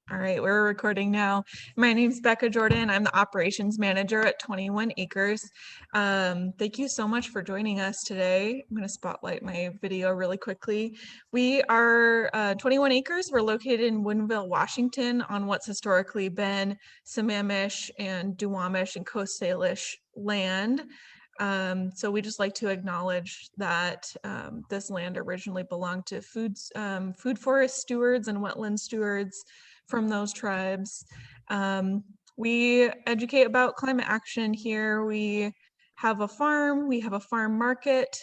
All right, we're recording now. My name's Becca Jordan. I'm the operations manager at 21 Acres. Thank you so much for joining us today. I'm going to spotlight my video really quickly. We are 21 Acres. We're located in Woodinville, Washington, on what's historically been Sammamish and Duwamish and Coast Salish land. So we just like to acknowledge that this land originally belonged to food forest stewards and wetland stewards from those tribes. We educate about climate action here. We have a farm, we have a farm market,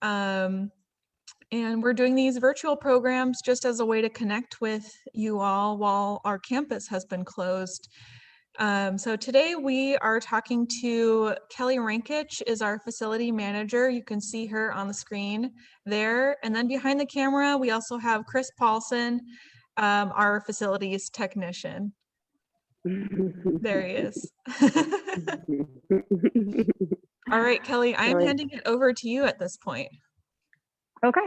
and we're doing these virtual programs just as a way to connect with you all while our campus has been closed. So today we are talking to Kelly Rankich, is our facility manager. You can see her on the screen there. And then behind the camera, we also have Chris Paulsen, our facilities technician. There he is. All right, Kelly, I am handing it over to you at this point. Okay.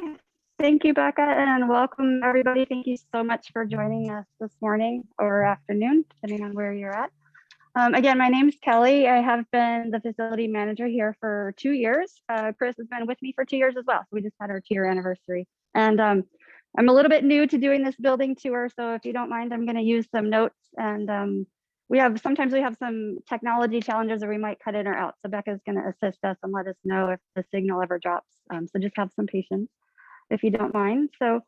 Thank you, Becca, and welcome everybody. Thank you so much for joining us this morning or afternoon, depending on where you're at. Again, my name is Kelly. I have been the facility manager here for 2 years. Chris has been with me for 2 years as well. So we just had our 2-year anniversary. And I'm a little bit new to doing this building tour. So if you don't mind, I'm going to use some notes. And sometimes we have some technology challenges or we might cut in or out. So Becca's going to assist us and let us know if the signal ever drops. So just have some patience if you don't mind. So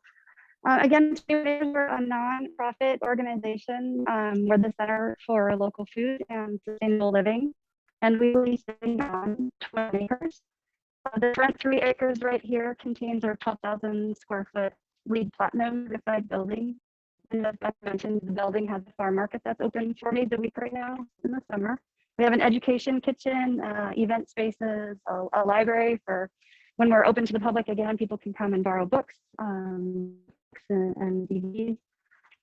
again, we're a nonprofit organization. We're the Center for Local Food and Sustainable Living, and we lease on 20 acres. The front 3 acres right here contains our 12,000 square foot LEED Platinum certified building. And as Beth mentioned, the building has a farm market that's open 4 days a week right now in the summer. We have an education kitchen, event spaces, a library for when we're open to the public. Again, people can come and borrow books and DVDs.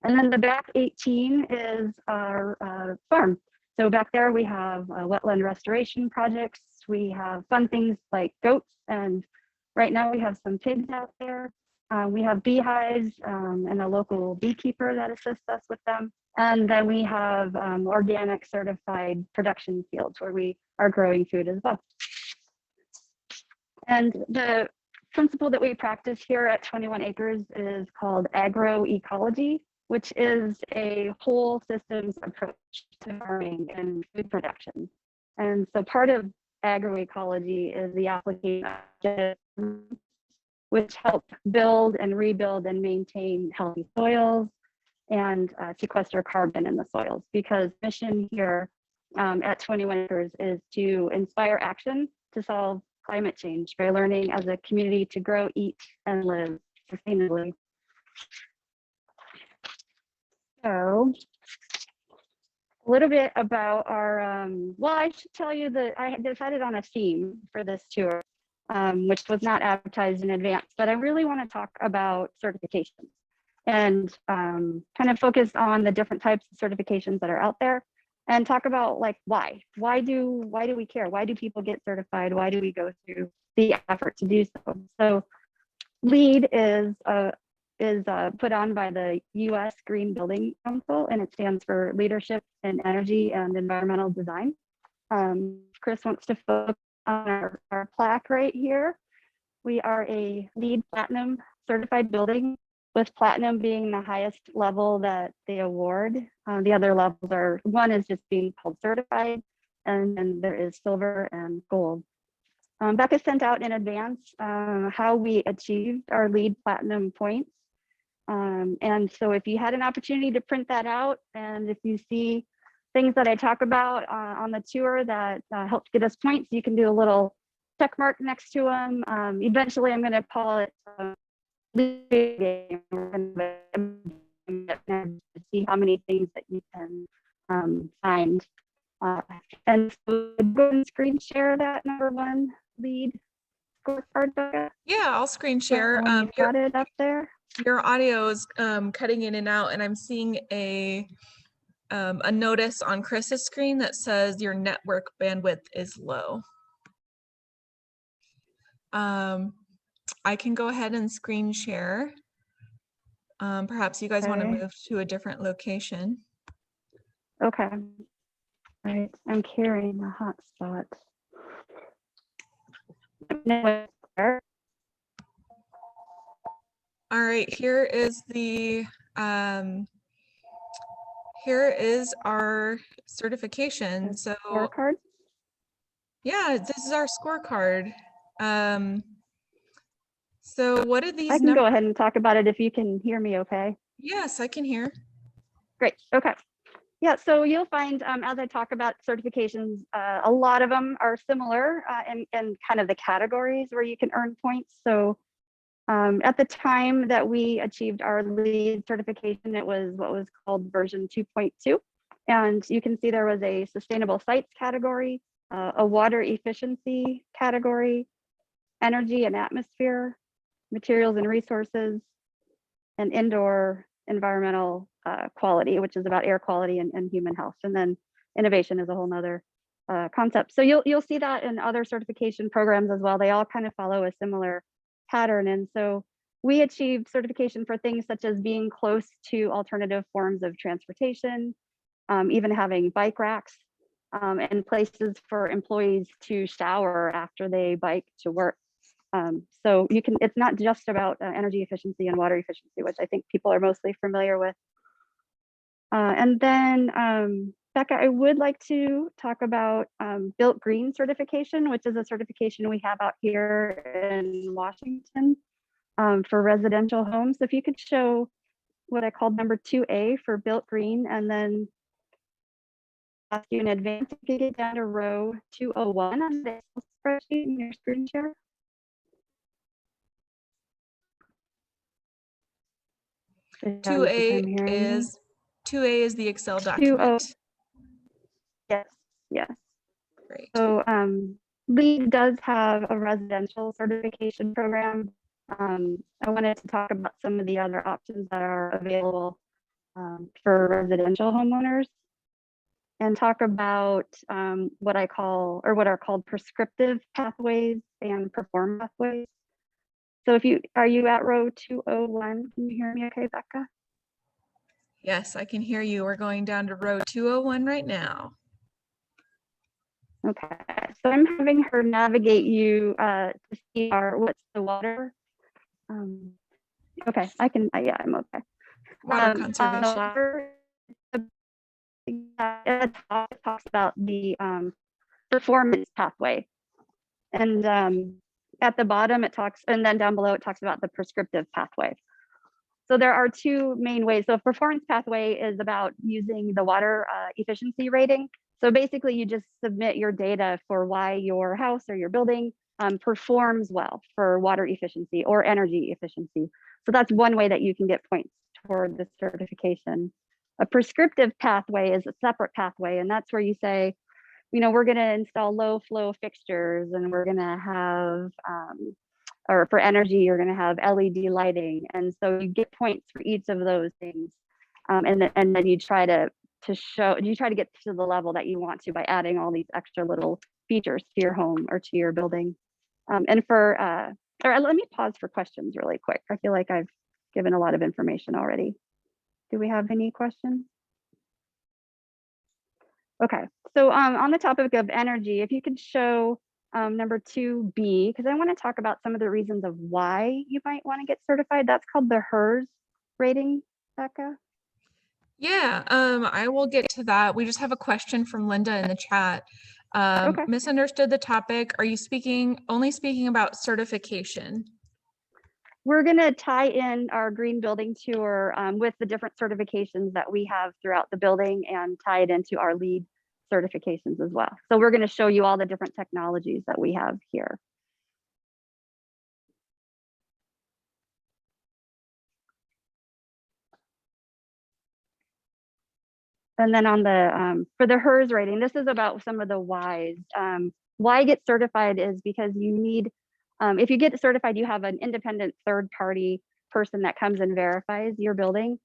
And then the back 18 is our farm. So back there we have wetland restoration projects. We have fun things like goats, and right now we have some pigs out there. We have beehives and a local beekeeper that assists us with them. And then we have organic certified production fields where we are growing food as well. And the principle that we practice here at 21 Acres is called agroecology, which is a whole systems approach to farming and food production. And so part of agroecology is the application of which help build and rebuild and maintain healthy soils and sequester carbon in the soils, because mission here at 21 Acres is to inspire action to solve climate change by learning as a community to grow, eat, and live sustainably. So a little bit about our, well, I should tell you that I decided on a theme for this tour, which was not advertised in advance, but I really want to talk about certifications and kind of focus on the different types of certifications that are out there and talk about like why do we care? Why do people get certified? Why do we go through the effort to do so? So LEED is put on by the US Green Building Council, and it stands for Leadership in Energy and Environmental Design. Chris wants to focus on our plaque right here. We are a LEED Platinum certified building, with Platinum being the highest level that they award. The other levels are, one is just being called certified, and then there is silver and gold. Becca sent out in advance how we achieved our LEED Platinum points. And so if you had an opportunity to print that out, and if you see things that I talk about on the tour that helped get us points, you can do a little check mark next to them. Eventually I'm going to call it game to see how many things that you can find. And so go and screen share that #1 LEED scorecard, Becca. Yeah, I'll screen share. You've got it up there. Your audio is cutting in and out, and I'm seeing a notice on Chris's screen that says your network bandwidth is low. I can go ahead and screen share. Perhaps you guys want to Okay. move to a different location. Okay. All right. I'm carrying the hotspot. All right, here is our certification. So Scorecard. yeah, this is our scorecard. So what did I these can numbers? go ahead and talk about it if you can hear me okay. Yes, I can hear. Great. Okay. Yeah, so you'll find as I talk about certifications, a lot of them are similar in kind of the categories where you can earn points. So at the time that we achieved our LEED certification, it was what was called version 2.2. And you can see there was a sustainable sites category, a water efficiency category, energy and atmosphere, materials and resources, and indoor environmental quality, which is about air quality and human health. And then innovation is a whole nother concept. So you'll see that in other certification programs as well. They all kind of follow a similar pattern. And so we achieved certification for things such as being close to alternative forms of transportation, even having bike racks, and places for employees to shower after they bike to work. So you can, it's not just about energy efficiency and water efficiency, which I think people are mostly familiar with. And then Becca, I would like to talk about Built Green certification, which is a certification we have out here in Washington for residential homes. So if you could show what I called number 2A for Built Green, and then ask you in advance to get down to row 201 on the spreadsheet in your screen share. 2A is the Excel 20, document. yes, yes. Great. So LEED does have a residential certification program. I wanted to talk about some of the other options that are available for residential homeowners, and talk about what I call, or what are called prescriptive pathways and perform pathways. So are you at row 201? Can you hear me okay, Becca? Yes, I can hear you. We're going down to row 201 right now. Okay, so I'm having her navigate you to see what's the water. Okay, yeah, I'm okay. Water conservation. Water, it talks about the performance pathway. And at the bottom it talks, and then down below it talks about the prescriptive pathway. So there are two main ways. So performance pathway is about using the water efficiency rating. So basically you just submit your data for why your house or your building performs well for water efficiency or energy efficiency. So that's one way that you can get points toward the certification. A prescriptive pathway is a separate pathway, and that's where you say, you know, we're going to install low flow fixtures, and we're going to have or for energy, you're going to have LED lighting. And so you get points for each of those things. And then you try to get to the level that you want to by adding all these extra little features to your home or to your building. And or let me pause for questions really quick. I feel like I've given a lot of information already. Do we have any questions? Okay, so on the topic of energy, if you could show number 2B, because I want to talk about some of the reasons of why you might want to get certified. That's called the HERS rating, Becca. Yeah, I will get to that. We just have a question from Linda in the chat. Okay. Misunderstood the topic. Are you only speaking about certification? We're going to tie in our green building tour with the different certifications that we have throughout the building, and tie it into our LEED certifications as well. So we're going to show you all the different technologies that we have here. And then on the for the HERS rating, this is about some of the whys. Why get certified is because you need, if you get certified, you have an independent third party person that comes and verifies your building.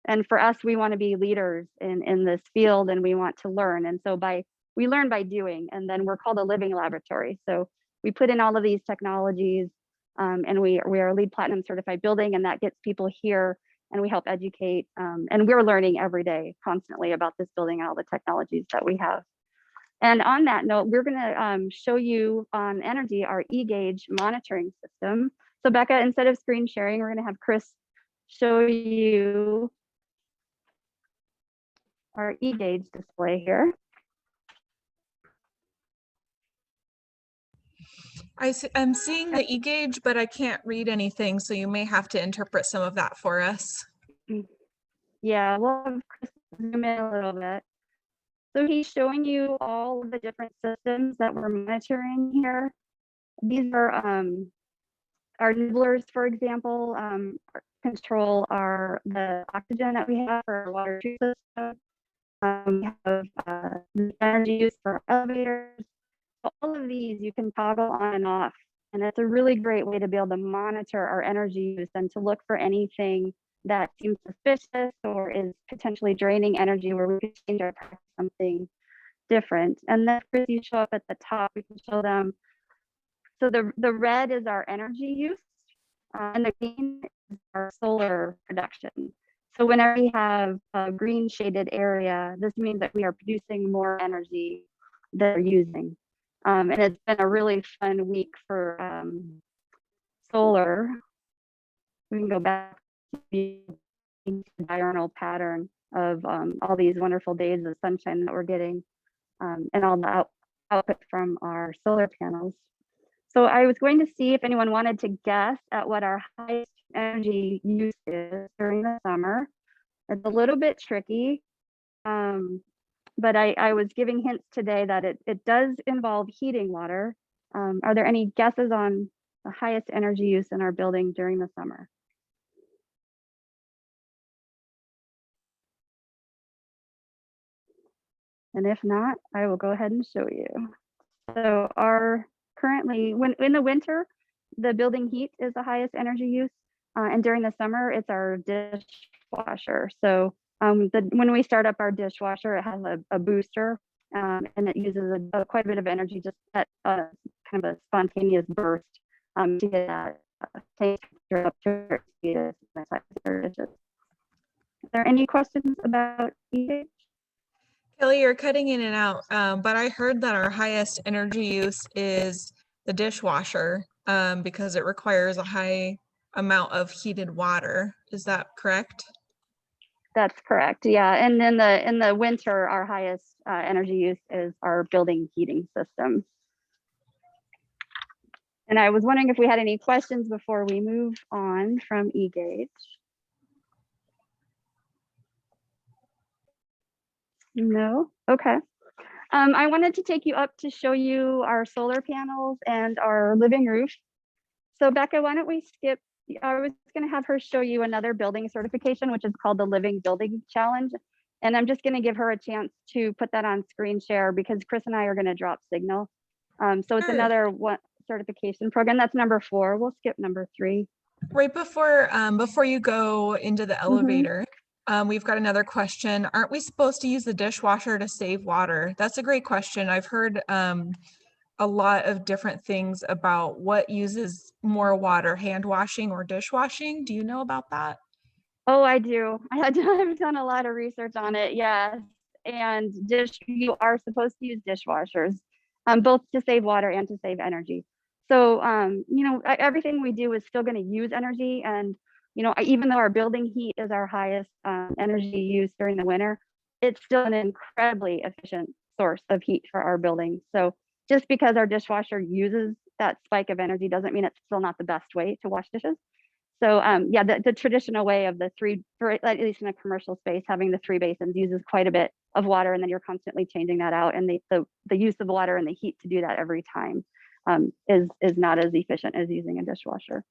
And for us, we want to be leaders in this field, and we want to learn. And so we learn by doing, and then we're called a living laboratory. So we put in all of these technologies, And we are a LEED Platinum certified building, and that gets people here, and we help educate. And we're learning every day constantly about this building and all the technologies that we have. And on that note, we're going to show you on Energy our e-gauge monitoring system. So Becca, instead of screen sharing, we're going to have Chris show you our e-gauge display here. I'm seeing the e-gauge, but I can't read anything, so you may have to interpret some of that for us. Yeah, we'll have Chris zoom in a little bit. So he's showing you all of the different systems that we're monitoring here. These are our nibblers, for example, control the oxygen that we have for our water treatment system. We have the energy use for elevators. So all of these you can toggle on and off. And it's a really great way to be able to monitor our energy use and to look for anything that seems suspicious or is potentially draining energy, where we could change our practice to something different. And then if you show up at the top, we can show them. So the red is our energy use, and the green is our solar production. So whenever we have a green shaded area, this means that we are producing more energy than we're using. And it's been a really fun week for solar. We can go back to the diurnal pattern of all these wonderful days of sunshine that we're getting, and all the output from our solar panels. So I was going to see if anyone wanted to guess at what our highest energy use is during the summer. It's a little bit tricky, but I was giving hints today that it does involve heating water. Are there any guesses on the highest energy use in our building during the summer? And if not, I will go ahead and show you. So currently, in the winter, the building heat is the highest energy use, and during the summer, it's our dishwasher. So when we start up our dishwasher, it has a booster, and it uses quite a bit of energy just at kind of a spontaneous burst to get that temperature up to dishes. Is there any questions about e-gauge? Kelly, you're cutting in and out, but I heard that our highest energy use is the dishwasher because it requires a high amount of heated water. Is that correct? That's correct. Yeah, and in the winter, our highest energy use is our building heating system. And I was wondering if we had any questions before we move on from e-gauge. No? Okay. I wanted to take you up to show you our solar panels and our living roof. So Becca, why don't we skip? I was going to have her show you another building certification, which is called the Living Building Challenge. And I'm just going to give her a chance to put that on screen share because Chris and I are going to drop signal. So it's another certification program. That's number 4. We'll skip number 3. Right before you go into the elevator, we've got another question. Aren't we supposed to use the dishwasher to save water? That's a great question. I've heard a lot of different things about what uses more water, hand washing or dishwashing. Do you know about that? Oh, I do. I've done a lot of research on it. Yes. And you are supposed to use dishwashers, both to save water and to save energy. So, everything we do is still going to use energy. And, even though our building heat is our highest energy use during the winter, it's still an incredibly efficient source of heat for our building. So just because our dishwasher uses that spike of energy doesn't mean it's still not the best way to wash dishes. So yeah, the traditional way of the 3, at least in a commercial space, having the 3 basins uses quite a bit of water, and then you're constantly changing that out. And the use of water and the heat to do that every time is not as efficient as using a dishwasher.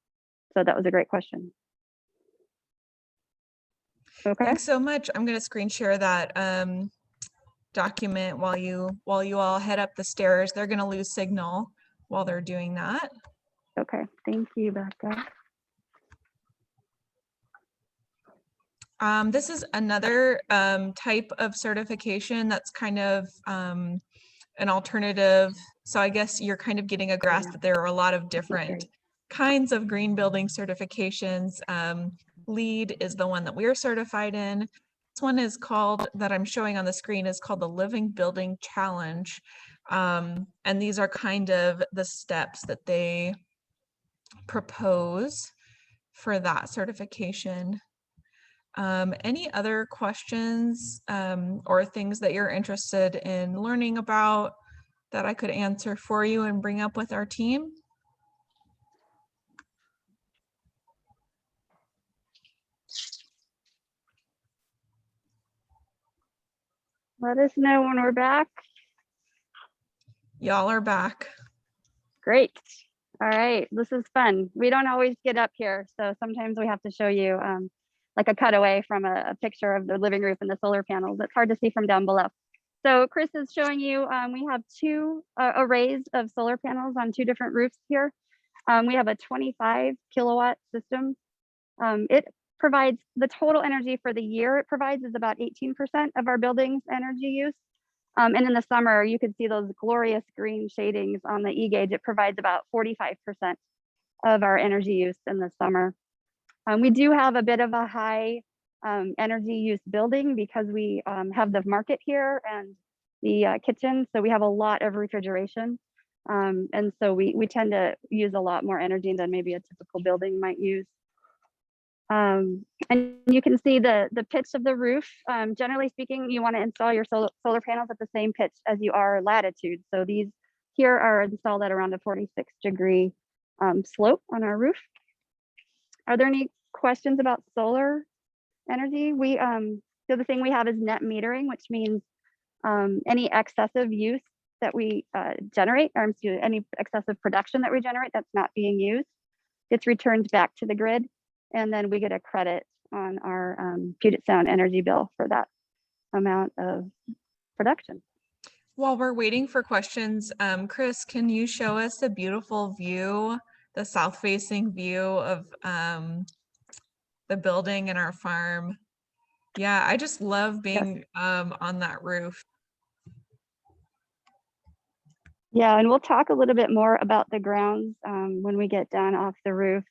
So that was a great question. Okay. Thanks so much. I'm going to screen share that document while you all head up the stairs. They're going to lose signal while they're doing that. Okay. Thank you, Becca. This is another type of certification that's kind of an alternative. So I guess you're kind of getting a grasp that there are a lot of different kinds of green building certifications. LEED is the one that we're certified in. This one is called, that I'm showing on the screen, is called the Living Building Challenge. And these are kind of the steps that they propose for that certification. Any other questions or things that you're interested in learning about that I could answer for you and bring up with our team? Let us know when we're back. Y'all are back. Great. All right, this is fun. We don't always get up here, so sometimes we have to show you like a cutaway from a picture of the living roof and the solar panels. It's hard to see from down below. So Chris is showing you, we have two arrays of solar panels on two different roofs here. We have a 25 kilowatt system. It provides the total energy for the year it provides is about 18% of our building's energy use. And in the summer, you can see those glorious green shadings on the E-gauge. It provides about 45% of our energy use in the summer. We do have a bit of a high energy use building because we have the market here and the kitchen. So we have a lot of refrigeration. And so we tend to use a lot more energy than maybe a typical building might use. And you can see the pitch of the roof. Generally speaking, you want to install your solar panels at the same pitch as you are latitude. So these here are installed at around a 46-degree slope on our roof. Are there any questions about solar energy? The other thing we have is net metering, which means any excessive use that we generate, or any excessive production that we generate that's not being used, gets returned back to the grid. And then we get a credit on our Puget Sound energy bill for that amount of production. While we're waiting for questions, Chris, can you show us a beautiful view, the south-facing view of the building and our farm? Yeah, I just love being on that roof. Yeah, and we'll talk a little bit more about the grounds when we get down off the roof.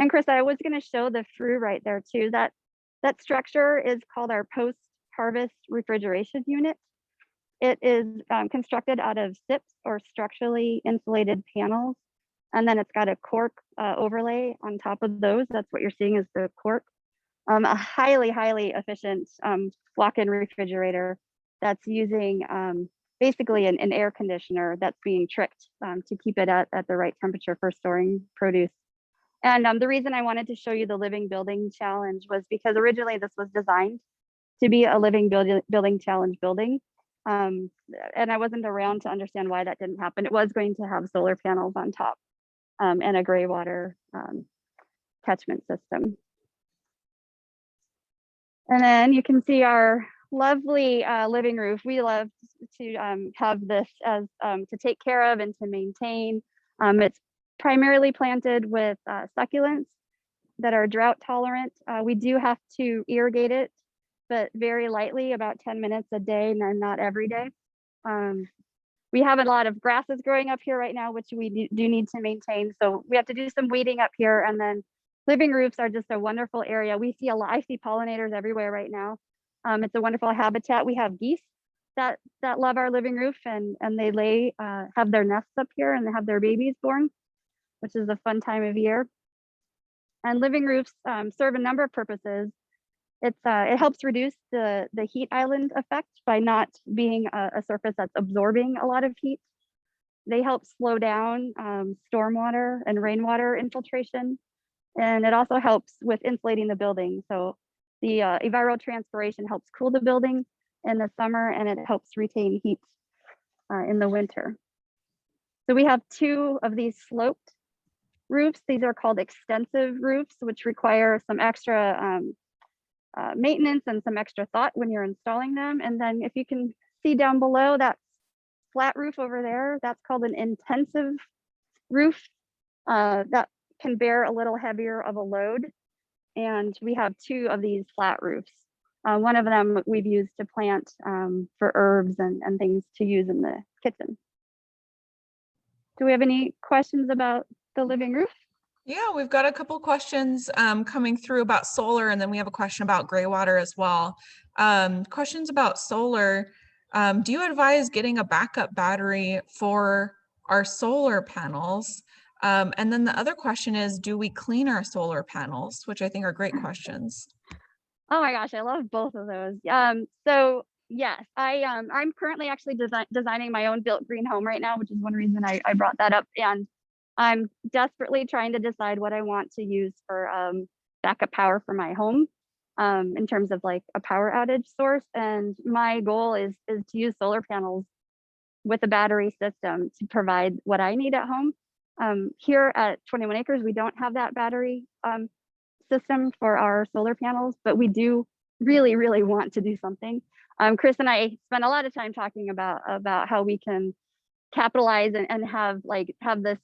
And Chris, I was going to show the flue right there too. That structure is called our post-harvest refrigeration unit. It is constructed out of SIPs, or structurally insulated panels. And then it's got a cork overlay on top of those. That's what you're seeing is the cork. A highly, highly efficient walk-in refrigerator that's using basically an air conditioner that's being tricked to keep it at the right temperature for storing produce. And the reason I wanted to show you the Living Building Challenge was because originally this was designed to be a Living Building Challenge building. And I wasn't around to understand why that didn't happen. It was going to have solar panels on top and a gray water catchment system. And then you can see our lovely living roof. We love to have this as to take care of and to maintain. It's primarily planted with succulents that are drought tolerant. We do have to irrigate it, but very lightly, about 10 minutes a day, and not every day. We have a lot of grasses growing up here right now, which we do need to maintain. So we have to do some weeding up here, and then living roofs are just a wonderful area. We see I see pollinators everywhere right now. It's a wonderful habitat. We have geese that love our living roof, and they have their nests up here, and they have their babies born, which is a fun time of year. And living roofs serve a number of purposes. It helps reduce the heat island effect by not being a surface that's absorbing a lot of heat. They help slow down stormwater and rainwater infiltration. And it also helps with insulating the building. So the evapotranspiration helps cool the building in the summer, and it helps retain heat in the winter. So we have two of these sloped roofs. These are called extensive roofs, which require some extra maintenance and some extra thought when you're installing them. And then if you can see down below, that flat roof over there, that's called an intensive roof that can bear a little heavier of a load. And we have two of these flat roofs. One of them we've used to plant for herbs and things to use in the kitchen. Do we have any questions about the living roof? Yeah, we've got a couple questions coming through about solar, and then we have a question about gray water as well. Questions about solar. Do you advise getting a backup battery for our solar panels? And then the other question is, do we clean our solar panels? Which I think are great questions. Oh my gosh, I love both of those. So yes, I'm currently actually designing my own built green home right now, which is one reason I brought that up. And I'm desperately trying to decide what I want to use for backup power for my home, in terms of like a power outage source. And my goal is to use solar panels with a battery system to provide what I need at home. Here at 21 Acres, we don't have that battery system for our solar panels, but we do really, really want to do something. Chris and I spent a lot of time talking about how we can capitalize and have this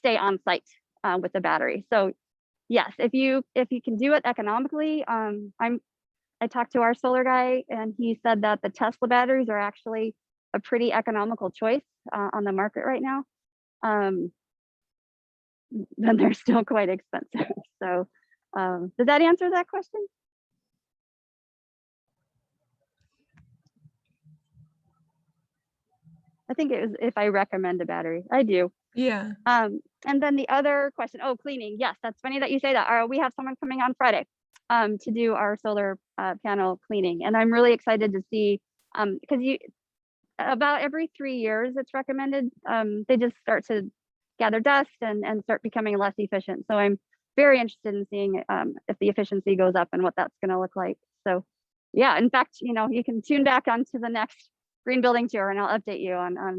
stay on site with the battery. So yes, if you can do it economically, I talked to our solar guy and he said that the Tesla batteries are actually a pretty economical choice on the market right now. Then they're still quite expensive. So does that answer that question? I think it was if I recommend a battery. I do. Yeah. And then the other question, oh, cleaning. Yes, that's funny that you say that. We have someone coming on Friday to do our solar panel cleaning. And I'm really excited to see, because about every 3 years it's recommended, they just start to gather dust and start becoming less efficient. So I'm very interested in seeing if the efficiency goes up and what that's going to look like. So yeah, in fact, you can tune back onto the next green building tour and I'll update you on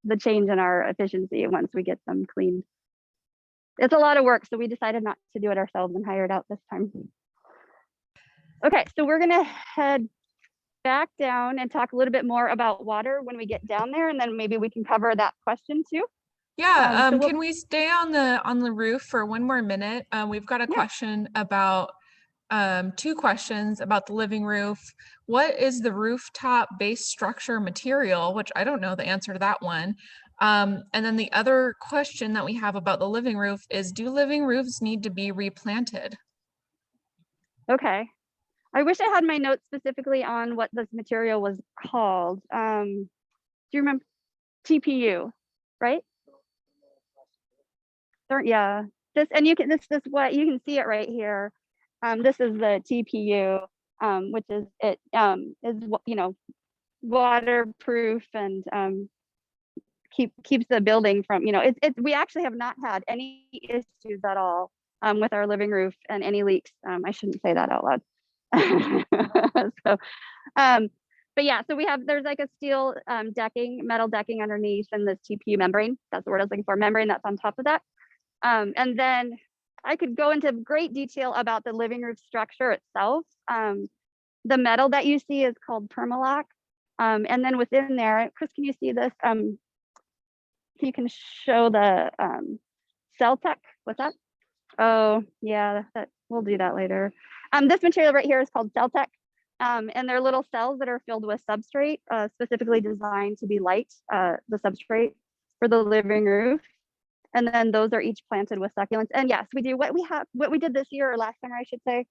the change in our efficiency once we get them cleaned. It's a lot of work, so we decided not to do it ourselves and hire it out this time. Okay, so we're gonna head back down and talk a little bit more about water when we get down there, and then maybe we can cover that question too. Yeah, So can we stay on the roof for one more minute? We've got a question about two questions about the living roof. What is the rooftop base structure material? Which I don't know the answer to that one. And then the other question that we have about the living roof is, do living roofs need to be replanted? Okay. I wish I had my notes specifically on what this material was called. Do you remember? TPU, right? Yeah. And you can what you can see it right here. This is the TPU, which is waterproof and keeps the building from, we actually have not had any issues at all with our living roof and any leaks. I shouldn't say that out loud. So but yeah, so there's like a steel metal decking underneath, and this TPU membrane, that's the word I was looking for, membrane that's on top of that. And then I could go into great detail about the living roof structure itself. The metal that you see is called Permalock. And then within there, Chris, can you see this? You can show the Celtec. What's that? Oh, yeah, we'll do that later. This material right here is called Celtec. And they're little cells that are filled with substrate, specifically designed to be light, the substrate for the living roof. And then those are each planted with succulents. And yes, we do what we did this year, or last summer, I should say,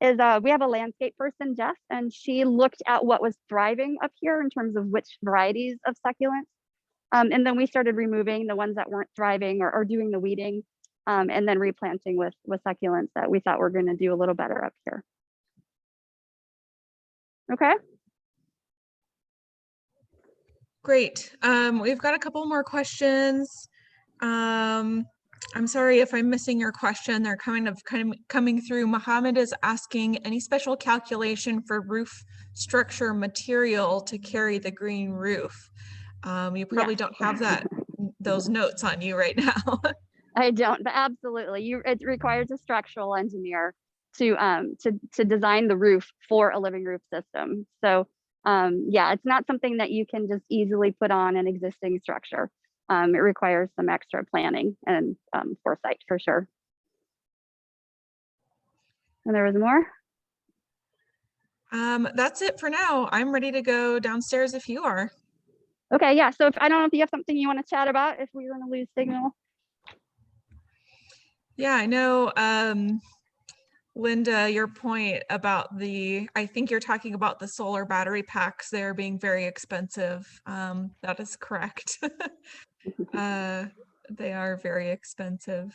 is we have a landscape person, Jess, and she looked at what was thriving up here in terms of which varieties of succulents. And then we started removing the ones that weren't thriving or doing the weeding, and then replanting with succulents that we thought were going to do a little better up here. Okay. Great. We've got a couple more questions. I'm sorry if I'm missing your question. They're kind of coming through. Mohammed is asking, any special calculation for roof structure material to carry the green roof? You probably don't have those notes on you right now. I don't, but absolutely. It requires a structural engineer to design the roof for a living roof system. So yeah, it's not something that you can just easily put on an existing structure. It requires some extra planning and foresight for sure. And there was more? That's it for now. I'm ready to go downstairs if you are. Okay, yeah. So I don't know if you have something you want to chat about, if we're going to lose signal. Yeah, I know, Linda, your point about I think you're talking about the solar battery packs. They're being very expensive. That is correct. They are very expensive.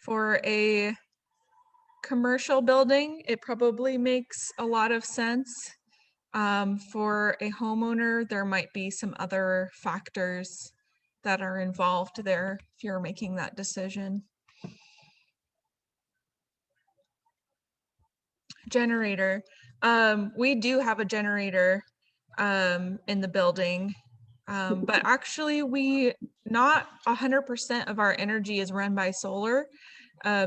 For a commercial building, it probably makes a lot of sense. For a homeowner, there might be some other factors that are involved there if you're making that decision. Generator. We do have a generator in the building, but actually not 100% of our energy is run by solar.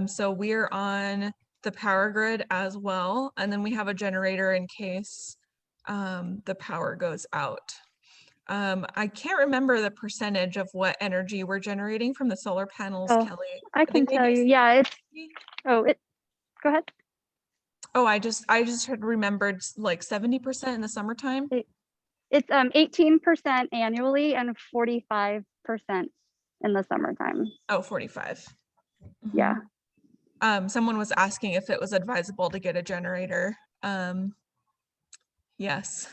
So we're on the power grid as well. And then we have a generator in case the power goes out. I can't remember the percentage of what energy we're generating from the solar panels, Oh, Kelly. I can tell you. Yeah, go ahead. Oh, I just had remembered like 70% in the summertime. It's 18% annually and 45% in the summertime. Oh, 45. Yeah. Someone was asking if it was advisable to get a generator. Yes.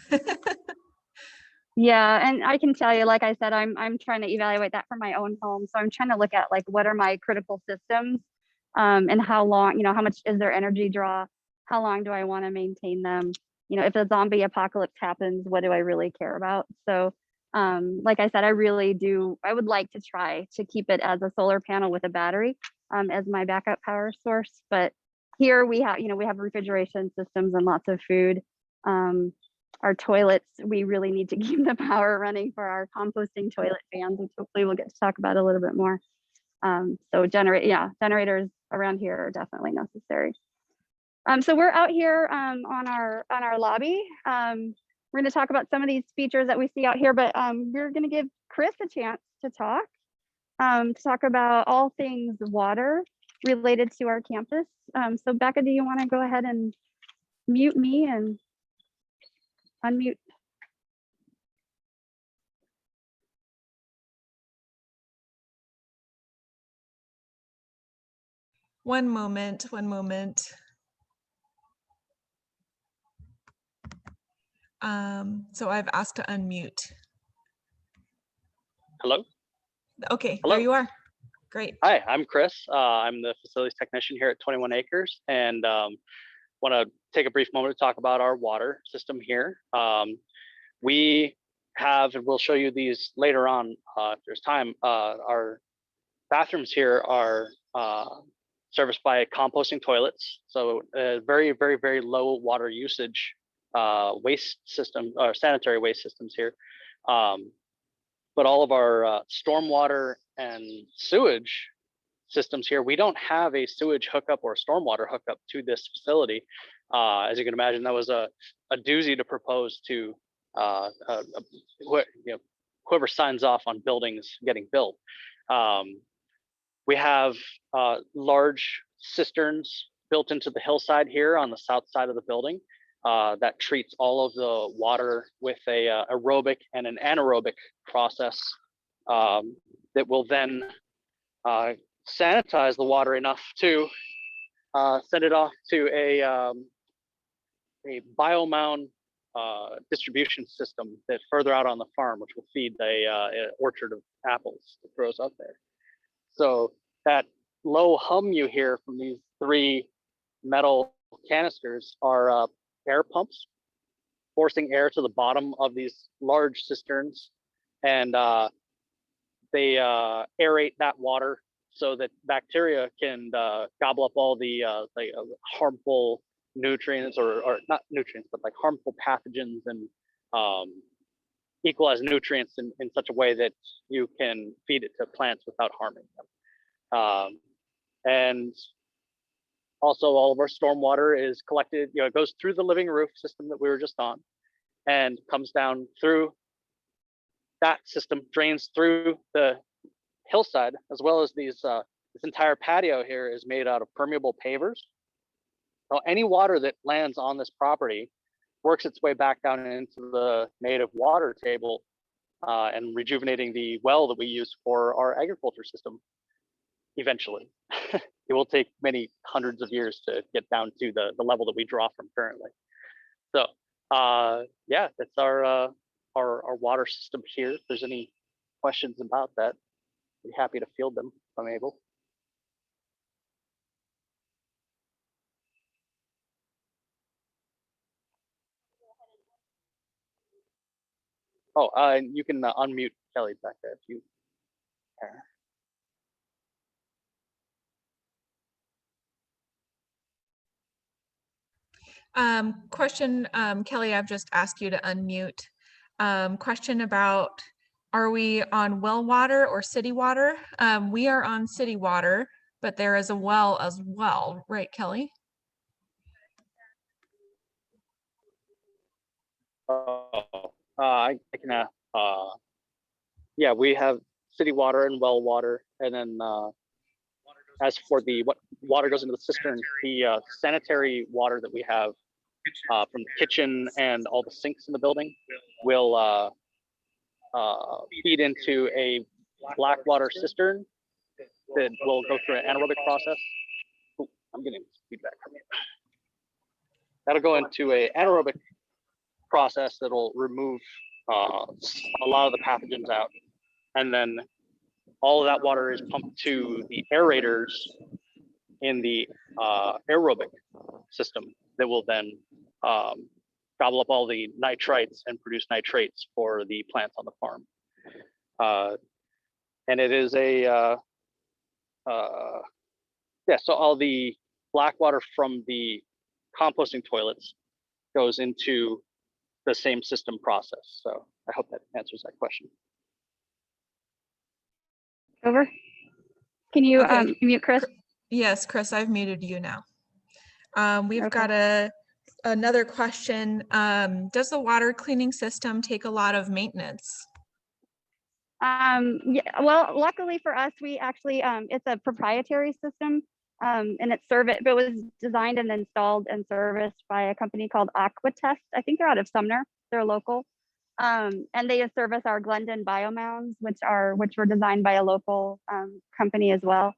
Yeah, and I can tell you, like I said, I'm trying to evaluate that for my own home. So I'm trying to look at like what are my critical systems, and how long, how much is their energy draw? How long do I want to maintain them? If a zombie apocalypse happens, what do I really care about? So, like I said, I would like to try to keep it as a solar panel with a battery, as my backup power source. But here we have refrigeration systems and lots of food. Our toilets, we really need to keep the power running for our composting toilet fans, which hopefully we'll get to talk about a little bit more. So generators around here are definitely necessary. So we're out here on our lobby. We're going to talk about some of these features that we see out here, but we're going to give Chris a chance to talk about all things water related to our campus. So Becca, do you want to go ahead and mute me and unmute? One moment. So I've asked to unmute. Hello? Okay, Hello. there you are. Great. Hi, I'm Chris. I'm the facilities technician here at 21 Acres, and want to take a brief moment to talk about our water system here. We have, and we'll show you these later on if there's time, our bathrooms here are serviced by composting toilets. So very, very, very low water usage waste system, or sanitary waste systems here. But all of our stormwater and sewage systems here, we don't have a sewage hookup or a stormwater hookup to this facility. As you can imagine, that was a doozy to propose to whoever signs off on buildings getting built. We have large cisterns built into the hillside here on the south side of the building that treats all of the water with a aerobic and an anaerobic process that will then sanitize the water enough to send it off to a biomound distribution system that further out on the farm, which will feed an orchard of apples that grows up there. So that low hum you hear from these 3 metal canisters are air pumps forcing air to the bottom of these large cisterns, and they aerate that water so that bacteria can gobble up all the harmful nutrients, or not nutrients, but like harmful pathogens, and equalize nutrients in such a way that you can feed it to plants without harming them. And also all of our stormwater is collected, it goes through the living roof system that we were just on and comes down through that system, drains through the hillside, as well as these this entire patio here is made out of permeable pavers. So any water that lands on this property works its way back down into the native water table and rejuvenating the well that we use for our agriculture system eventually. It will take many hundreds of years to get down to the level that we draw from currently. So yeah, that's our water system here. If there's any questions about that, I'd be happy to field them if I'm able. Oh, and you can unmute Kelly back there if you care. Question, Kelly, I've just asked you to unmute. Question about, are we on well water or city water? We are on city water, but there is a well as well, right, Kelly? I can, yeah, we have city water and well water. And then as for what water goes into the cistern, the sanitary water that we have from the kitchen and all the sinks in the building will feed into a black water cistern that will go through an anaerobic process. Ooh, I'm getting feedback from you. That'll go into an anaerobic process that'll remove a lot of the pathogens out. And then all of that water is pumped to the aerators in the aerobic system that will then gobble up all the nitrites and produce nitrates for the plants on the farm. And it is a, yeah, so all the black water from the composting toilets goes into the same system process. So I hope that answers that question. Over. Can you Okay. mute Chris? Yes, Chris, I've muted you now. We've Okay. got another question. Does the water cleaning system take a lot of maintenance? Yeah, well, luckily for us, we actually, it's a proprietary system, and it was designed and installed and serviced by a company called Aquatest. I think they're out of Sumner. They're local. And they service our Glendon biomounds, which were designed by a local company as well.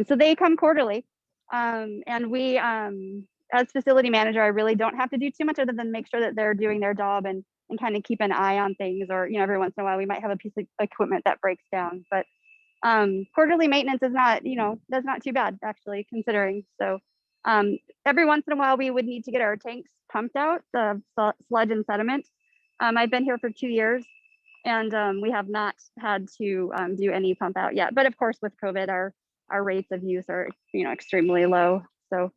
So they come quarterly. And we, as facility manager, I really don't have to do too much other than make sure that they're doing their job and kind of keep an eye on things, or, every once in a while we might have a piece of equipment that breaks down, but quarterly maintenance is not, that's not too bad actually, considering. So every once in a while we would need to get our tanks pumped out, the sludge and sediment. I've been here for 2 years and we have not had to do any pump out yet, but of course with COVID, our rates of use are, extremely low. So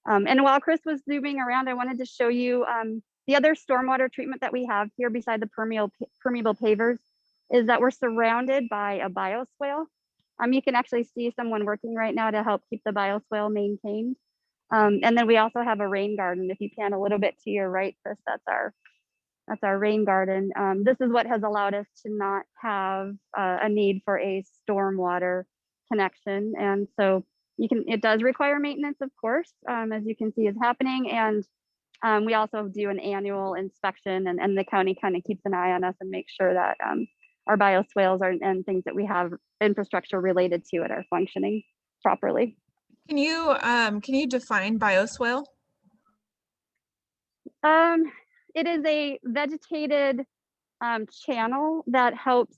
and while Chris was zooming around, I wanted to show you the other stormwater treatment that we have here beside the permeable pavers is that we're surrounded by a bioswale. You can actually see someone working right now to help keep the bioswale maintained. And then we also have a rain garden. If you pan a little bit to your right, Chris, that's our rain garden. This is what has allowed us to not have a need for a stormwater connection. And so it does require maintenance, of course, as you can see is happening. And we also do an annual inspection, and the county kind of keeps an eye on us and makes sure that our bioswales and things that we have infrastructure related to it are functioning properly. Can you define bioswale? It is a vegetated channel that helps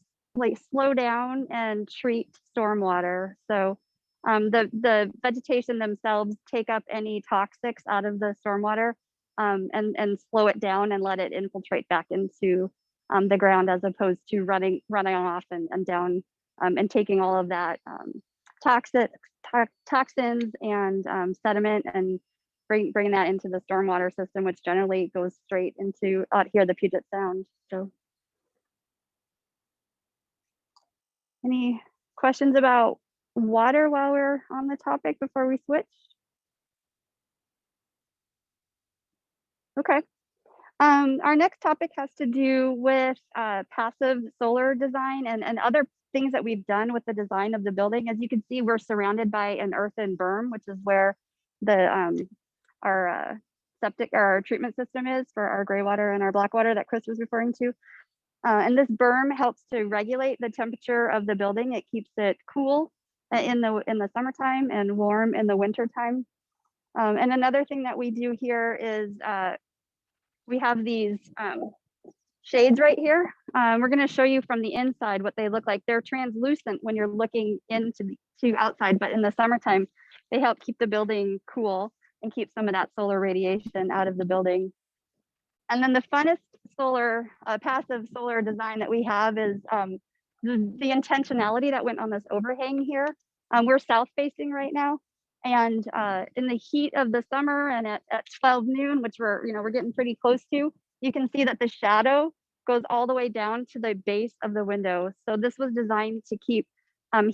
slow down and treat stormwater. So the vegetation themselves take up any toxics out of the stormwater and slow it down and let it infiltrate back into the ground, as opposed to running off and down and taking all of that toxins and sediment and bringing that into the stormwater system, which generally goes straight into out here, the Puget Sound. So any questions about water while we're on the topic before we switch? Okay. Our next topic has to do with passive solar design and other things that we've done with the design of the building. As you can see, we're surrounded by an earthen berm, which is where our septic or our treatment system is for our gray water and our black water that Chris was referring to. And this berm helps to regulate the temperature of the building. It keeps it cool in the summertime and warm in the wintertime. And another thing that we do here is we have these shades right here. We're going to show you from the inside what they look like. They're translucent when you're looking to outside, but in the summertime, they help keep the building cool and keep some of that solar radiation out of the building. And then the funnest solar, passive solar design that we have is the intentionality that went on this overhang here. We're south facing right now. And in the heat of the summer and at 12 noon, which we're getting pretty close to, you can see that the shadow goes all the way down to the base of the window. So this was designed to keep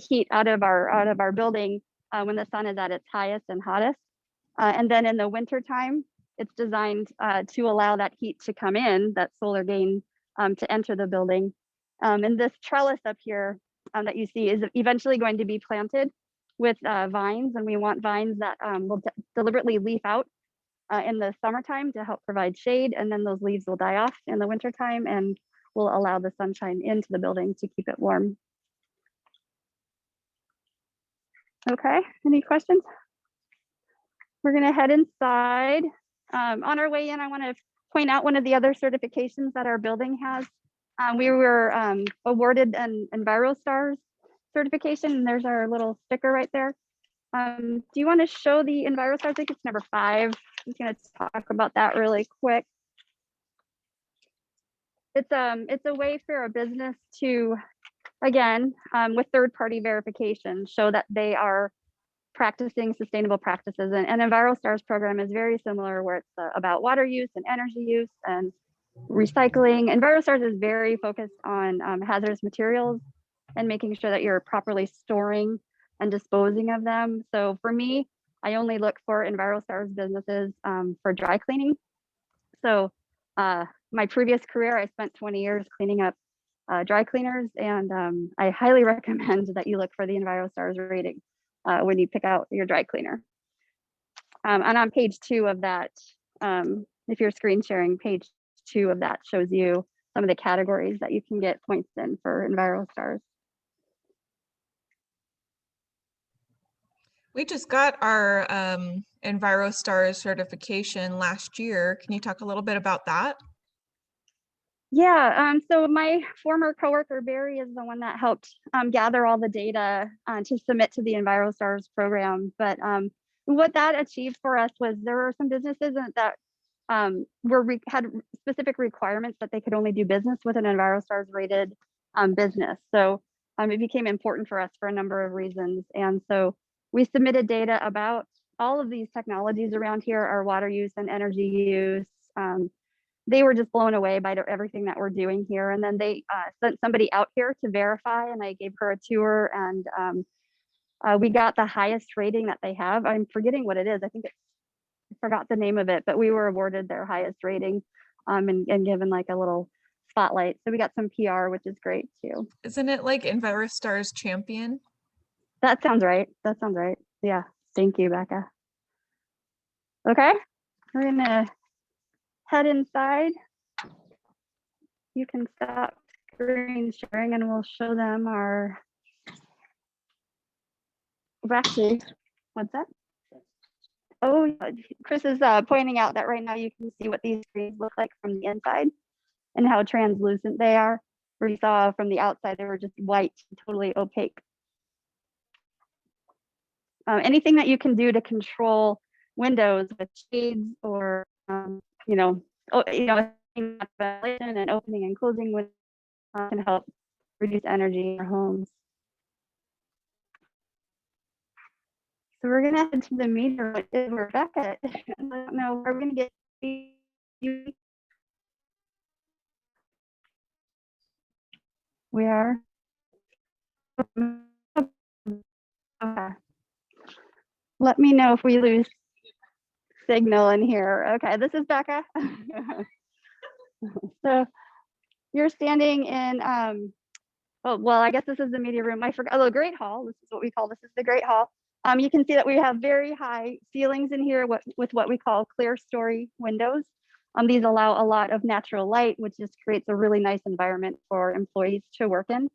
heat out of our building when the sun is at its highest and hottest. And then in the winter time, it's designed to allow that heat to come in, that solar gain to enter the building. And this trellis up here that you see is eventually going to be planted with vines, and we want vines that will deliberately leaf out in the summertime to help provide shade, and then those leaves will die off in the wintertime and will allow the sunshine into the building to keep it warm. Okay, any questions? We're gonna head inside. On our way in, I wanna point out one of the other certifications that our building has. We were awarded an Envirostars certification, and there's our little sticker right there. Do you wanna show the Envirostars? I think it's number 5. I'm just gonna talk about that really quick. It's a way for a business to, again, with third-party verification, show that they are practicing sustainable practices. And Envirostars program is very similar, where it's about water use and energy use and recycling. Envirostars is very focused on hazardous materials and making sure that you're properly storing and disposing of them. So for me, I only look for Envirostars businesses for dry cleaning. So my previous career, I spent 20 years cleaning up dry cleaners, and I highly recommend that you look for the Envirostars rating when you pick out your dry cleaner. And on page 2 of that, if you're screen sharing, page 2 of that shows you some of the categories that you can get points in for Envirostars. We just got our Envirostars certification last year. Can you talk a little bit about that? Yeah, so my former coworker, Barry, is the one that helped gather all the data to submit to the Envirostars program. But what that achieved for us was there were some businesses that had specific requirements that they could only do business with an Envirostars rated business. So it became important for us for a number of reasons. And so we submitted data about all of these technologies around here, our water use and energy use. They were just blown away by everything that we're doing here. And then they sent somebody out here to verify, and I gave her a tour, and we got the highest rating that they have. I'm forgetting what it is. I forgot the name of it, but we were awarded their highest rating and given like a little spotlight. So we got some PR, which is great too. Isn't it like Envirostars champion? That sounds right. That sounds right. Yeah. Thank you, Becca. Okay. We're gonna head inside. You can stop screen sharing and we'll show them our, actually, what's that? Oh, Chris is pointing out that right now you can see what these screens look like from the inside and how translucent they are. Where you saw from the outside, they were just white, totally opaque. Anything that you can do to control windows with shades or, ventilation and opening and closing windows can help reduce energy in our homes. So we're gonna head to the meter with Rebecca. I don't know, are we gonna get you? We are. Okay. Let me know if we lose signal in here. Okay, this is Becca. So you're standing in, well, I guess this is the media room. I forgot, the Great Hall. This is what we call, this is the Great Hall. You can see that we have very high ceilings in here with what we call clear story windows. These allow a lot of natural light, which just creates a really nice environment for employees to work in.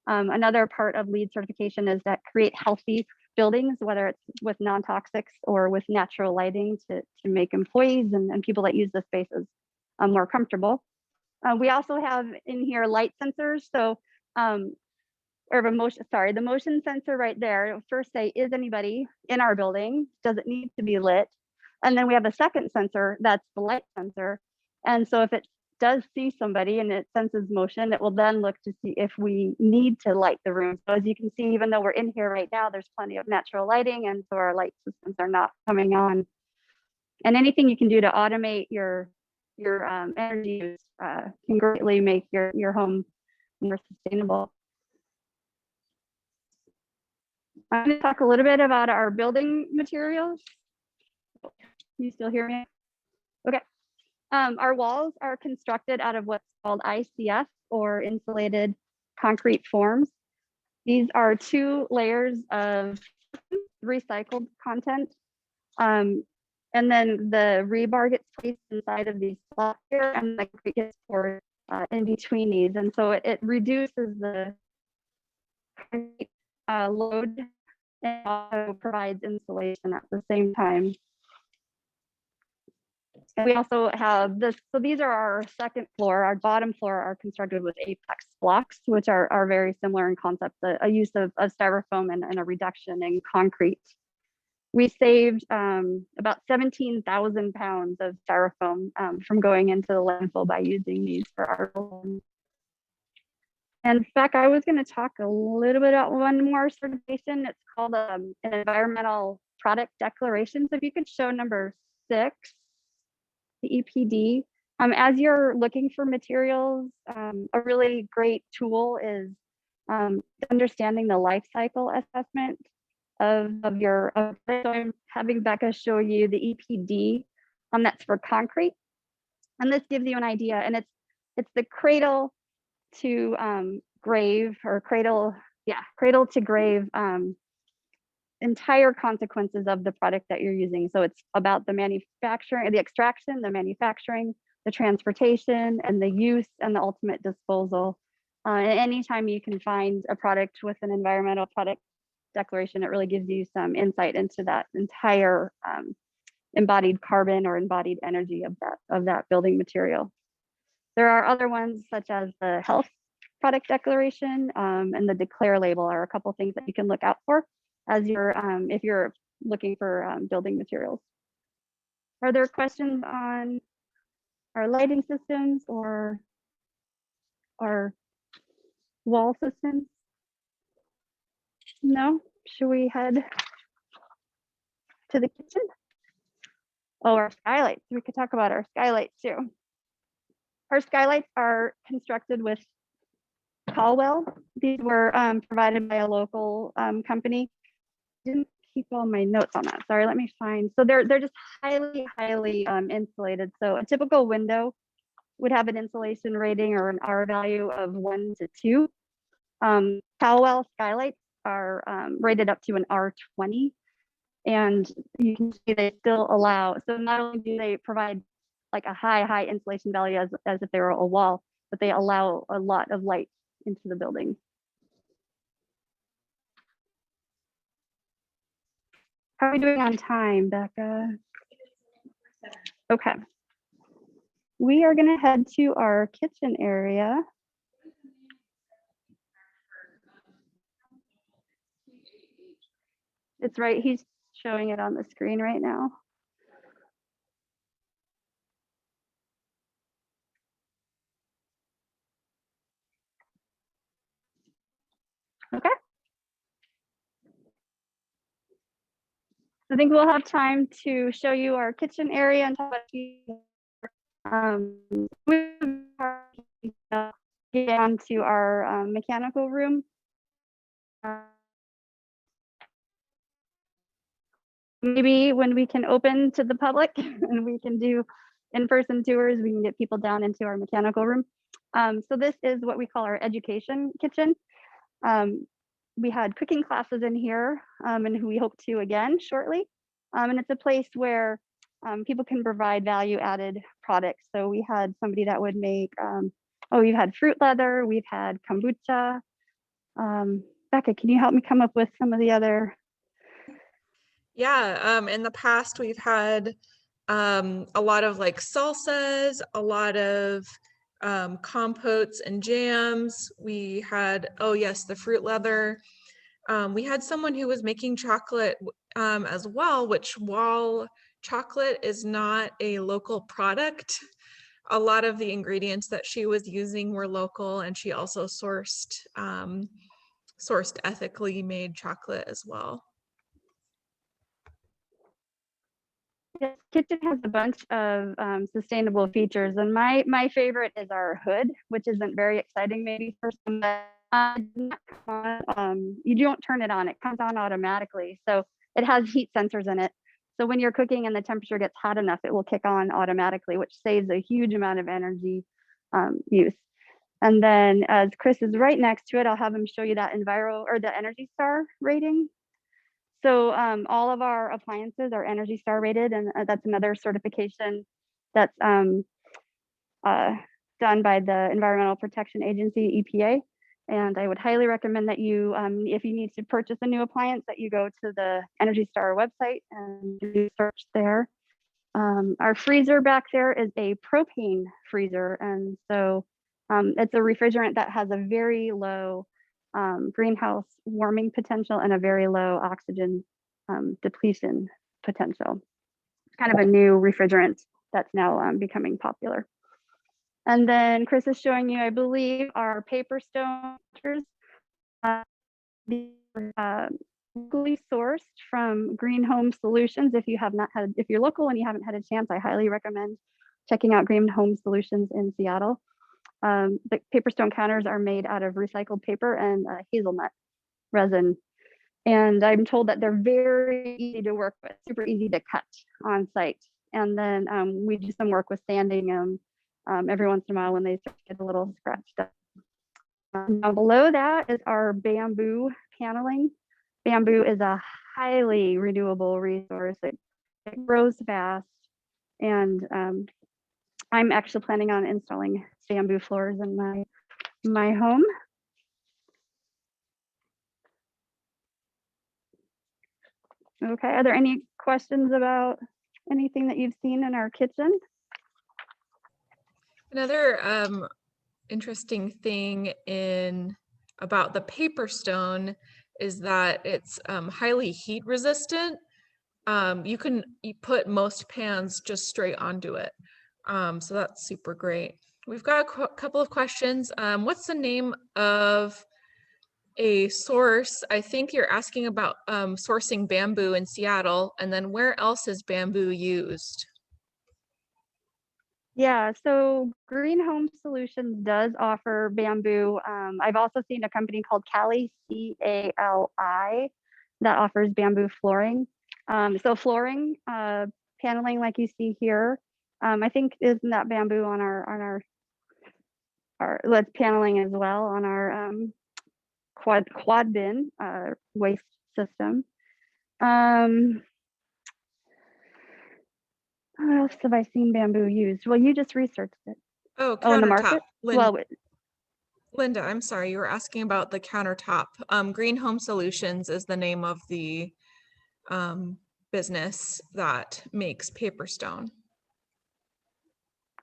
Another part of LEED certification is that create healthy buildings, whether it's with non-toxics or with natural lighting to make employees and people that use the spaces more comfortable. We also have in here light sensors. So, the motion sensor right there. It'll first say, is anybody in our building? Does it need to be lit? And then we have a second sensor, that's the light sensor. And so if it does see somebody and it senses motion, it will then look to see if we need to light the room. So as you can see, even though we're in here right now, there's plenty of natural lighting, and so our light systems are not coming on. And anything you can do to automate your energy use can greatly make your home more sustainable. I'm going to talk a little bit about our building materials. You still hear me? Okay. Our walls are constructed out of what's called ICF, or insulated concrete forms. These are 2 layers of recycled content. And then the rebar gets placed inside of these slots here, and the concrete gets poured in between these. And so it reduces the load and also provides insulation at the same time. And we also have this, so these are our second floor. Our bottom floor are constructed with apex blocks, which are very similar in concept, a use of styrofoam and a reduction in concrete. We saved about 17,000 pounds of styrofoam from going into the landfill by using these for our building. And Beck, I was going to talk a little bit about one more certification. It's called an environmental product declaration. So if you could show number 6, the EPD. As you're looking for materials, a really great tool is understanding the life cycle assessment of your. So I'm having Becca show you the EPD, that's for concrete, and this gives you an idea. And it's the cradle to grave, or cradle to grave entire consequences of the product that you're using. So it's about the manufacturing, the extraction, the manufacturing, the transportation, and the use and the ultimate disposal. Anytime you can find a product with an environmental product declaration, it really gives you some insight into that entire embodied carbon or embodied energy of that building material. There are other ones such as the health product declaration and the declare label are a couple things that you can look out for as you're if you're looking for building materials. Are there questions on our lighting systems or our wall systems? No? Should we head to the kitchen? Oh, our skylights. We could talk about our skylights too. Our skylights are constructed with Caldwell. These were provided by a local company. Didn't keep all my notes on that. Sorry, let me find. So they're just highly insulated. So a typical window would have an insulation rating or an R value of 1 to 2. Caldwell skylights are rated up to an R20, and you can see they still allow. So not only do they provide like a high insulation value as if they were a wall, but they allow a lot of light into the building. How are we doing on time, Becca? Okay. We are going to head to our kitchen area. It's right, he's showing it on the screen right now. Okay. I think we'll have time to show you our kitchen area and talk about get on to our mechanical room. Maybe when we can open to the public and we can do in-person tours, we can get people down into our mechanical room. So this is what we call our education kitchen. We had cooking classes in here and we hope to again shortly. And it's a place where people can provide value added products. So we had somebody that would make, we've had fruit leather, we've had kombucha. Becca, can you help me come up with some of the other? Yeah, in the past we've had a lot of like salsas, a lot of compotes and jams. We had, oh yes, the fruit leather. We had someone who was making chocolate as well, which while chocolate is not a local product, a lot of the ingredients that she was using were local, and she also sourced ethically made chocolate as well. This kitchen has a bunch of sustainable features, and my favorite is our hood, which isn't very exciting maybe for some, you don't turn it on, it comes on automatically. So it has heat sensors in it. So when you're cooking and the temperature gets hot enough, it will kick on automatically, which saves a huge amount of energy use. And then as Chris is right next to it, I'll have him show you that the Energy Star rating. So all of our appliances are Energy Star rated, and that's another certification that's done by the Environmental Protection Agency, EPA. And I would highly recommend that you, if you need to purchase a new appliance, that you go to the Energy Star website and do search there. Our freezer back there is a propane freezer, and so it's a refrigerant that has a very low greenhouse warming potential and a very low oxygen depletion potential. It's kind of a new refrigerant that's now becoming popular. And then Chris is showing you, I believe, our paper stone filters, locally sourced from Green Home Solutions. If you're local and you haven't had a chance, I highly recommend checking out Green Home Solutions in Seattle. The paper stone counters are made out of recycled paper and hazelnut resin. And I'm told that they're very easy to work with, super easy to cut on site. And then we do some work with sanding them every once in a while when they start to get a little scratched up. Now below that is our bamboo paneling. Bamboo is a highly renewable resource. It grows fast. And I'm actually planning on installing bamboo floors in my home. Okay, are there any questions about anything that you've seen in our kitchen? Another interesting thing about the paper stone is that it's highly heat resistant. You put most pans just straight onto it. So that's super great. We've got a couple of questions. What's the name of a source? I think you're asking about sourcing bamboo in Seattle, and then where else is bamboo used? Yeah, so Green Home Solutions does offer bamboo. I've also seen a company called Cali, C-A-L-I, that offers bamboo flooring. So flooring, paneling like you see here, I think isn't that bamboo on our let's paneling as well on our quad bin waste system. What else have I seen bamboo used? Well, you just researched it. Oh, in the countertop. market? Well, Linda, I'm sorry, you were asking about the countertop. Green Home Solutions is the name of the business that makes paper stone.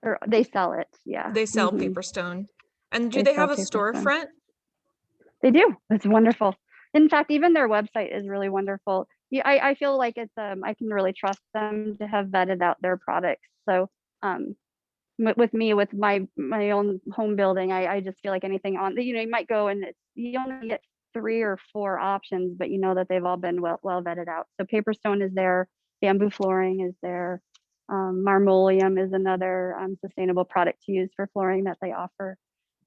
or they sell it, yeah. They sell paper stone. And do They they have sell a paper stone. storefront? They do. It's wonderful. In fact, even their website is really wonderful. Yeah, I feel like it's I can really trust them to have vetted out their products. So with my own home building, I just feel like anything on, you might go and you only get 3 or 4 options, but you know that they've all been well vetted out. So paper stone is there, bamboo flooring is there, marmoleum is another sustainable product to use for flooring that they offer.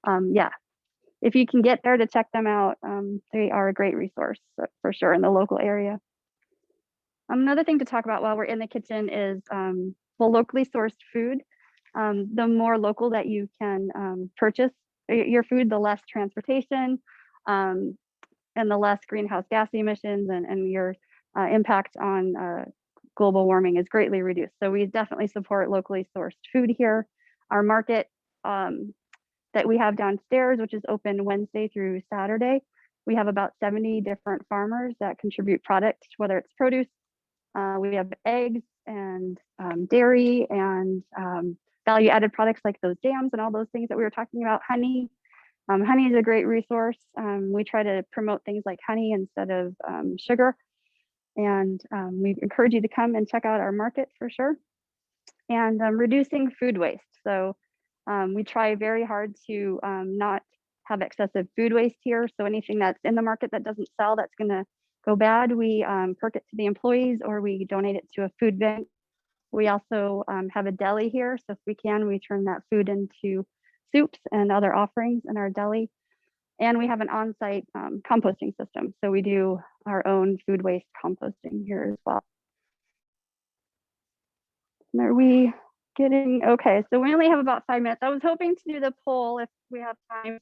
Yeah, if you can get there to check them out, they are a great resource for sure in the local area. Another thing to talk about while we're in the kitchen is locally sourced food. The more local that you can purchase your food, the less transportation and the less greenhouse gas emissions and your impact on global warming is greatly reduced. So we definitely support locally sourced food here. Our market that we have downstairs, which is open Wednesday through Saturday, we have about 70 different farmers that contribute products, whether it's produce. We have eggs and dairy and value added products like those jams and all those things that we were talking about. Honey. Honey is a great resource. We try to promote things like honey instead of sugar. And we encourage you to come and check out our market for sure. And reducing food waste. So we try very hard to not have excessive food waste here. So anything that's in the market that doesn't sell, that's going to go bad, we perk it to the employees or we donate it to a food bank. We also have a deli here. So if we can, we turn that food into soups and other offerings in our deli. And we have an on-site composting system. So we do our own food waste composting here as well. And are we getting, okay, so we only have about 5 minutes. I was hoping to do the poll if we have time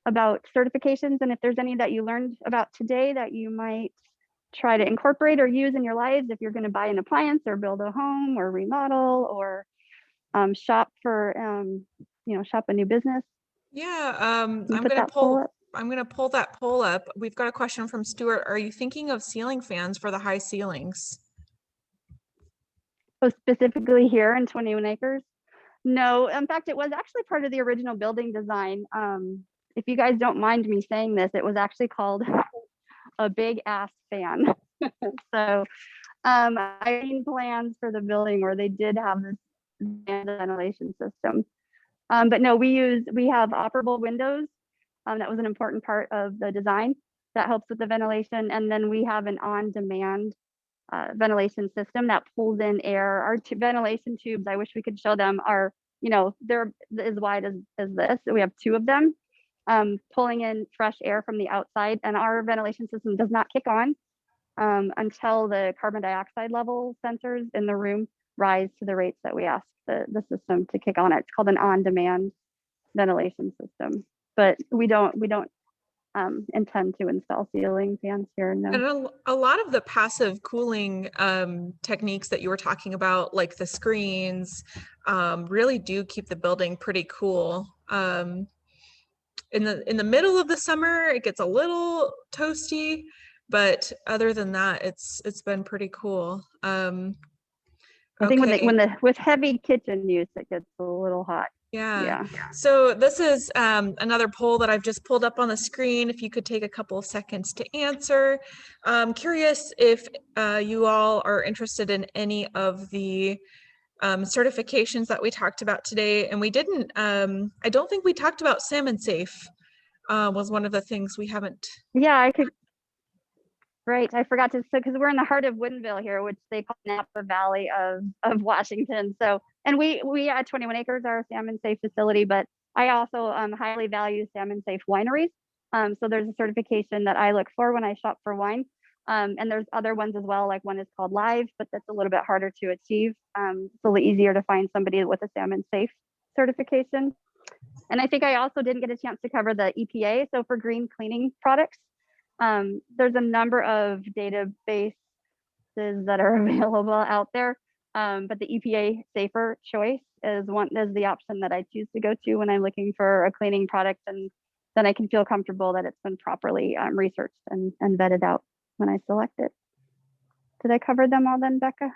about certifications and if there's any that you learned about today that you might try to incorporate or use in your lives if you're going to buy an appliance or build a home or remodel or shop for, shop a new business. Yeah, I'm going to pull that poll up. We've got a question from Stuart. Are you thinking of ceiling fans for the high ceilings? Oh, specifically here in 21 acres? No, in fact, it was actually part of the original building design. If you guys don't mind me saying this, it was actually called a big ass fan. So I seen plans for the building where they did have this ventilation system. But no, we have operable windows. That was an important part of the design that helps with the ventilation. And then we have an on-demand ventilation system that pulls in air. Our ventilation tubes, I wish we could show them, are, they're as wide as this. We have 2 of them pulling in fresh air from the outside. And our ventilation system does not kick on until the carbon dioxide level sensors in the room rise to the rates that we ask the system to kick on. It's called an on-demand ventilation system, but we don't intend to install ceiling fans here. No. And a lot of the passive cooling techniques that you were talking about, like the screens, really do keep the building pretty cool. In the middle of the summer, it gets a little toasty, but other than that, it's been pretty cool. I think with heavy kitchen use, it gets a little hot. Yeah. So this is another poll that I've just pulled up on the screen. If you could take a couple of seconds to answer. I'm curious if you all are interested in any of the certifications that we talked about today. And we didn't, I don't think we talked about Salmon Safe was one of the things we haven't. Yeah, I could. Right, I forgot to say, because we're in the heart of Woodinville here, which they call Napa Valley of Washington. So, and we at 21 Acres are a salmon safe facility, but I also highly value salmon safe wineries. So there's a certification that I look for when I shop for wine. And there's other ones as well, like one is called Live, but that's a little bit harder to achieve. It's a little easier to find somebody with a salmon safe certification. And I think I also didn't get a chance to cover the EPA. So for green cleaning products, there's a number of databases that are available out there, but the EPA safer choice is the option that I choose to go to when I'm looking for a cleaning product, and then I can feel comfortable that it's been properly researched and vetted out when I select it. Did I cover them all then, Becca?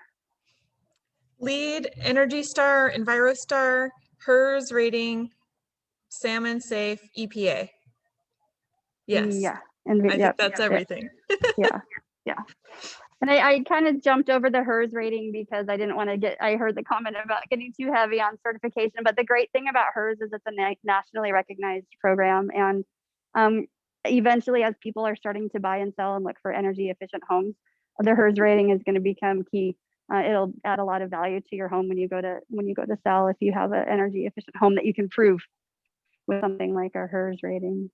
LEED, Energy Star, Envirostar, HERS rating, salmon safe, EPA. Yes. Yeah. I think that's everything. Yeah. And I kind of jumped over the HERS rating because I didn't want to I heard the comment about getting too heavy on certification, but the great thing about HERS is it's a nationally recognized program. And eventually, as people are starting to buy and sell and look for energy efficient homes, the HERS rating is going to become key. It'll add a lot of value to your home when you go to sell, if you have an energy efficient home that you can prove with something like a HERS rating.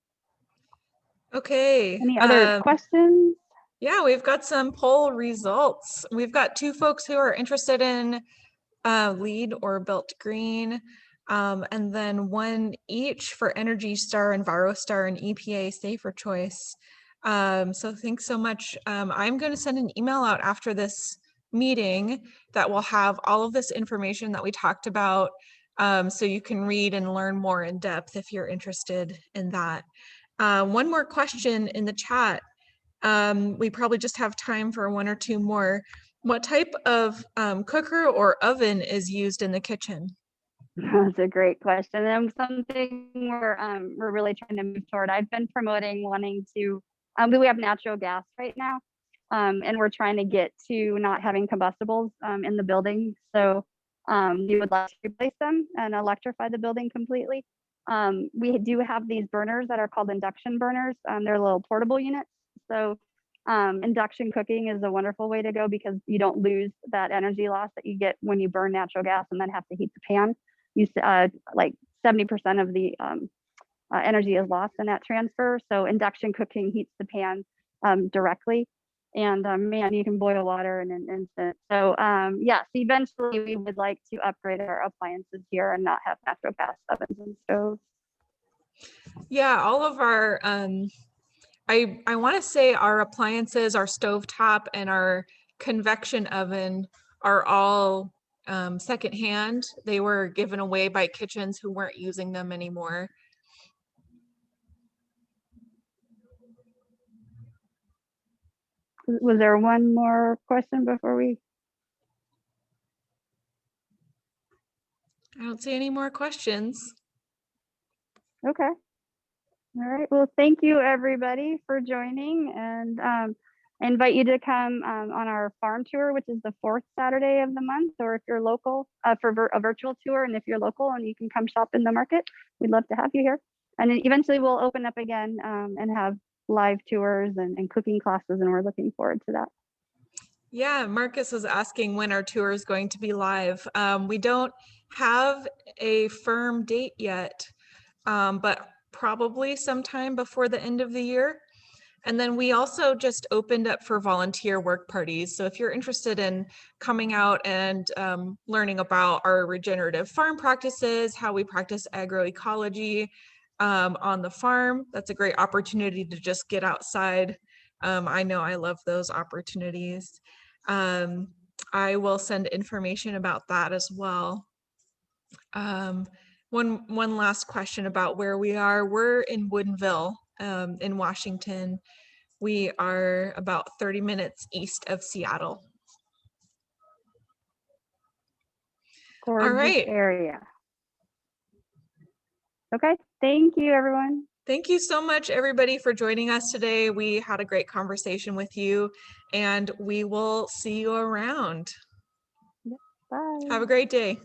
Okay. Any other questions? Yeah, we've got some poll results. We've got 2 folks who are interested in LEED or Built Green, and then 1 each for Energy Star, Envirostar, and EPA Safer Choice. So thanks so much. I'm going to send an email out after this meeting that will have all of this information that we talked about, so you can read and learn more in depth if you're interested in that. One more question in the chat. We probably just have time for one or two more. What type of cooker or oven is used in the kitchen? That's a great question, and something we're really trying to move toward. I've been promoting wanting to. We have natural gas right now, and we're trying to get to not having combustibles in the building. So we would like to replace them and electrify the building completely. We do have these burners that are called induction burners. They're little portable units. So induction cooking is a wonderful way to go because you don't lose that energy loss that you get when you burn natural gas and then have to heat the pan. Like 70% of the energy is lost in that transfer. So induction cooking heats the pan directly. And man, you can boil water in an instant. So yes, eventually we would like to upgrade our appliances here and not have natural gas ovens and stoves. Yeah, all of our, I want to say our appliances, our stovetop and our convection oven are all secondhand. They were given away by kitchens who weren't using them anymore. Was there one more question before we? I don't see any more questions. Okay. All right. Well, thank you everybody for joining, and I invite you to come on our farm tour, which is the 4th Saturday of the month, or if you're local, for a virtual tour. And if you're local and you can come shop in the market, we'd love to have you here. And then eventually we'll open up again and have live tours and cooking classes, and we're looking forward to that. Yeah, Marcus was asking when our tour is going to be live. We don't have a firm date yet, but probably sometime before the end of the year. And then we also just opened up for volunteer work parties. So if you're interested in coming out and learning about our regenerative farm practices, how we practice agroecology on the farm, that's a great opportunity to just get outside. I know I love those opportunities. I will send information about that as well. One last question about where we are. We're in Woodinville, in Washington. We are about 30 minutes east of Seattle. Gorgeous All right. area. Okay. Thank you, everyone. Thank you so much, everybody, for joining us today. We had a great conversation with you, and we will see you around. Bye. Have a great day.